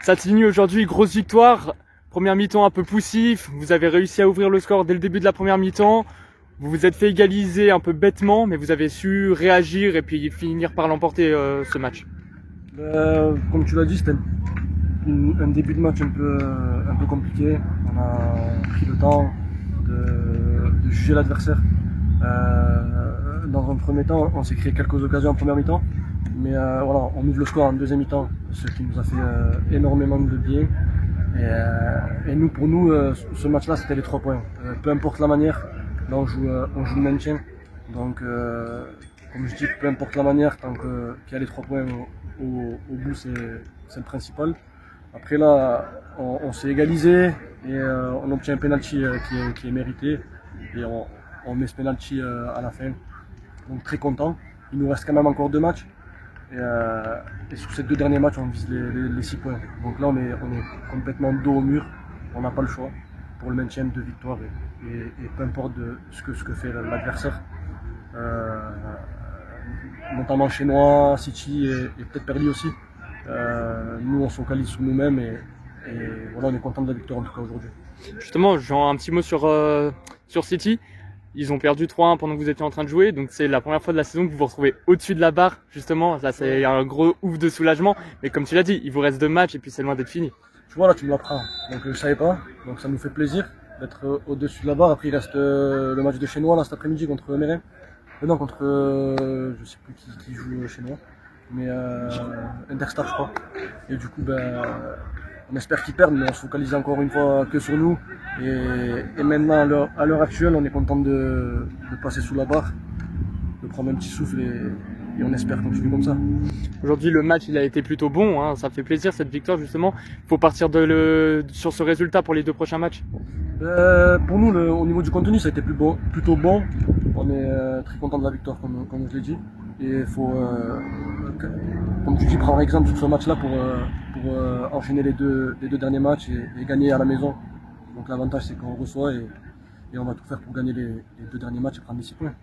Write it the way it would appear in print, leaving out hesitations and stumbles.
Satigny aujourd'hui, grosse victoire. Première mi-temps un peu poussif. Vous avez réussi à ouvrir le score dès le début de la première mi-temps. Vous vous êtes fait égaliser un peu bêtement, mais vous avez su réagir et puis finir par l'emporter ce match. Comme tu l'as dit, c'était un début de match un peu compliqué. On a pris le temps de juger l'adversaire. Dans un premier temps, on s'est créé quelques occasions en première mi-temps, mais voilà, on ouvre le score en deuxième mi-temps, ce qui nous a fait énormément de bien. Et nous, pour nous, ce match-là, c'était les 3 points. Peu importe la manière, là on joue le maintien. Donc, comme je dis, peu importe la manière, tant qu'il y a les 3 points au bout, c'est le principal. Après là, on s'est égalisé et on obtient un penalty qui est mérité. Et on met ce penalty à la fin. Donc très content. Il nous reste quand même encore 2 matchs. Et sur ces 2 derniers matchs, on vise les 6 points. Donc là, on est complètement dos au mur. On n'a pas le choix pour le maintien de victoire et peu importe ce que fait l'adversaire. Notamment Chenois, City et peut-être Perly aussi. Nous, on se focalise sur nous-mêmes et voilà, on est content de la victoire en tout cas aujourd'hui. Justement, genre un petit mot sur City. Ils ont perdu 3-1 pendant que vous étiez en train de jouer, donc c'est la première fois de la saison que vous vous retrouvez au-dessus de la barre, justement. Là, c'est un gros ouf de soulagement. Mais comme tu l'as dit, il vous reste 2 matchs et puis c'est loin d'être fini. Tu vois, là, tu me l'apprends. Donc, je savais pas. Donc, ça nous fait plaisir d'être au-dessus de la barre. Après, il reste le match de Chenois là cet après-midi contre Mérin. Non, contre je sais plus qui joue Chenois, mais Interstar, je crois. Et du coup, on espère qu'ils perdent, mais on se focalise encore une fois que sur nous. Et maintenant, à l'heure actuelle, on est content de passer sous la barre, de prendre un petit souffle et on espère continuer comme ça. Aujourd'hui, le match il a été plutôt bon, hein. Ça fait plaisir cette victoire justement. Il faut partir sur ce résultat pour les 2 prochains matchs. Pour nous, au niveau du contenu, ça a été plutôt bon. On est très content de la victoire, comme je l'ai dit. Et il faut, comme tu dis, prendre exemple sur ce match-là pour enchaîner les deux derniers matchs et gagner à la maison. Donc l'avantage, c'est qu'on reçoit et on va tout faire pour gagner les 2 derniers matchs et prendre les 6 points.